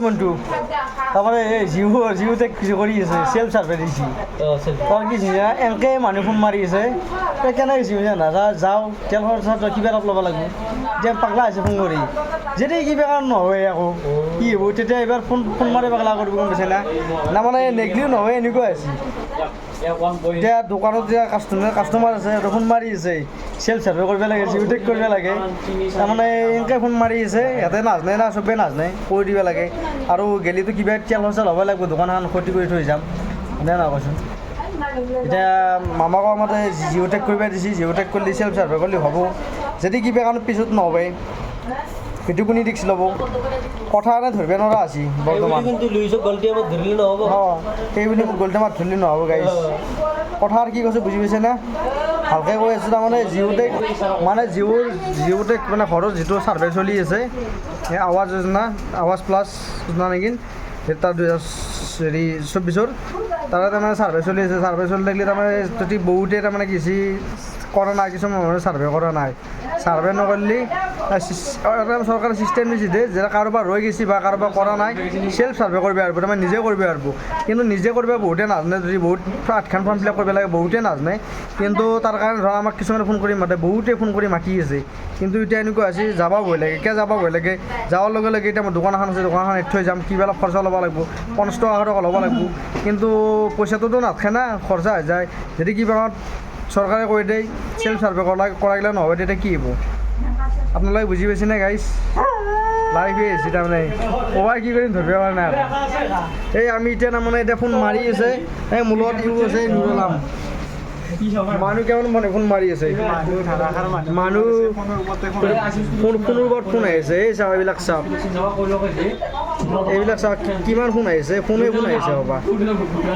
মন্টু তাৰপৰে জিওতে কিছু কৰি আছে সেলফ সাৰ্ভে দিছি তোৰ কি এনকে মানুহ ফোন মাৰি আছে কেনে গেছি জানা যাও তেল খৰচা কিবা অলপ ল'ব লাগিব যে পাগলা আছে ফোন কৰি যদি কিবা কাৰণ নহয় আকৌ কি হ'ব তেতিয়া এবাৰ ফোন মাৰি পাগলা কৰিব গম পাইছে না মানে নেগলিও নহয় এনেকুৱা আছে এতিয়া দোকানত যেতিয়া কাষ্টমাৰ আছে ফোন মাৰি আছে সেলফ সাৰ্ভে কৰিব লাগে জিওটেক কৰিব লাগে তাৰমানে এনেকৈ ফোন মাৰি আছে ইয়াতে নাজানে না চবেই নাজানে কৈ দিব লাগে আৰু গেলিতো কিবা তেল খৰচা ল'ব লাগিব দোকানখন ক্ষতি কৰি থৈ যাম এনে নহয় কচোন এতিয়া মামাকো আমাতে জিওটেক কৰিব দিছে জিওটেক কৰিলে সেলফ সাৰ্ভে কৰিলে হ'ব যদি কিবা কাৰণত পিছত নহ'বে সেইটো কোনি ৰিক্স ল'ব কথা এনে ধৰিব নোৱাৰা আছে বৰ্তমান সেইবুলি গল্টি মাত ধৰিলে নহ'ব গাইছ কথা আৰু কি কৈছোঁ বুজি পাইছে না ভালকৈ কৈ আছোঁ তাৰমানে জিওটেক মানে ঘৰত যিটো ছাৰ্ভে চলি আছে এই আৱাজ যোজনা আৱাজ প্লাছ যোজনা নেকি তাৰ 2024 তাৰে তাৰমানে ছাৰ্ভে চলি আছে ছাৰ্ভে চলি থাকিলে তাৰমানে যদি বহুতে তাৰমানে কিছু কৰা নাই কিছুমান মানুহে ছাৰ্ভে কৰা নাই ছাৰ্ভে নকৰিলে চৰকাৰে ছিষ্টেম দিছে যে যেতিয়া কাৰোবাৰ ৰৈ গৈছে বা কাৰোবাৰ কৰা নাই সেল্ফ ছাৰ্ভে কৰিব পাৰিব তাৰমানে নিজে কৰিব পাৰিব কিন্তু নিজে কৰিব বহুতে নাজানে যদি বহুত 8খন ফৰ্ম ফিল আপ কৰিব লাগে বহুতে নাজানে কিন্তু তাৰ কাৰণে ধৰা আমাক কিছুমানে ফোন কৰি মাতে বহুতে ফোন কৰি মাতি আছে কিন্তু এতিয়া এনেকুৱা হৈছে যাব ভয় লাগে কিয় যাব ভয় লাগে যাৱাৰ লগে লগে এতিয়া মোৰ দোকান এখন আছে দোকানখন এৰি থৈ যাম কিবা অলপ খৰচা ল'ব লাগিব 50 টকা ল'ব লাগিব কিন্তু পইচাটোতো নাথাকে না খৰচা হৈ যায় যদি কিবা চৰকাৰে কৈ দিয়ে সেল্ফ সাৰ্ভে কৰাইলে নহ'ব তেতিয়া কি হ'ব আপোনালোকে বুজি পাইছেনে গাইছ লাইভে আহিছে তাৰমানে ক'বাই কি কৰিম ধৰিব পৰা নাই এই আমি এতিয়া তাৰমানে এতিয়া ফোন মাৰি আছে এই মোৰ লগত ইউ আছে নুৰুল নাম মানুহ কেৱল মানে ফোন মাৰি আছে মানুহ ফোনৰ ওপৰত ফোন আহিছে এই চাওক এইবিলাক চাওক এইবিলাক চাওক কিমান ফোন আহিছে ফোনে ফোন আহিছে বাবা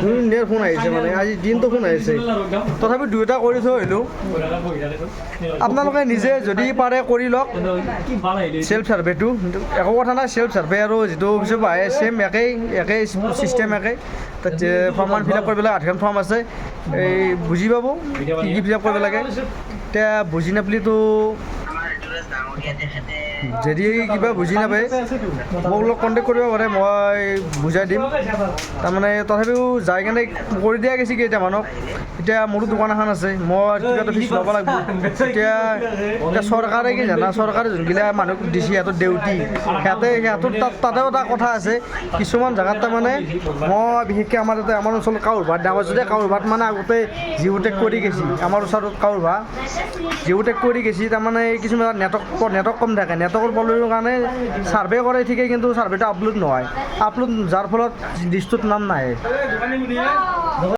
ধুনীয়াৰ ফোন আহিছে মানে আজি দিনটো ফোন আহিছে তথাপি দুয়োটা কৰি থৈ আহিলোঁ আপোনালোকে নিজে যদি পাৰে কৰি লওক সেল্ফ সাৰ্ভেটো একো কথা নাই সেল্ফ সাৰ্ভে আৰু যিটো অফিচৰ পৰা আহে ছেম একেই ছিষ্টেম একেই তাত ফৰ্ম ফিল আপ কৰিব লাগে 8খন ফৰ্ম আছে এই বুজি পাব কি ফিল আপ কৰিব লাগে এতিয়া বুজি নাপালেতো যদি কিবা বুজি নাপায় মোক লগ কণ্টেক্ট কৰিব পাৰে মই বুজাই দিম তাৰমানে তথাপিও যাই কেনে কৰি দিয়া গৈছে কেইটামানক এতিয়া মোৰো দোকান এখন আছে মই কিবা এটা ফিক্স ল'ব লাগিব এতিয়া চৰকাৰে কি জানা চৰকাৰে যোনবিলাক মানুহক দিছে সিহঁতৰ ডিউটি সিহঁতৰ তাতেও এটা কথা আছে কিছুমান জেগাত তাৰমানে মই বিশেষকৈ আমাৰ তাতে আমাৰ অঞ্চলত কাউৰভাত ডাঙৰ যদি কাউৰভাত মানে আগতে জিওটেক কৰি গৈছে আমাৰ ওচৰত কাউৰভা জিওটেক কৰি গৈছে তাৰমানে কিছুমান নেটৱৰ্ক কম থাকে নেটৱৰ্কৰ প্ৰব্লেমৰ কাৰণে ছাৰ্ভে কৰে ঠিকেই কিন্তু ছাৰ্ভেটো আপলোড নহয় আপলোড যাৰ ফলত লিষ্টত নাম নাহে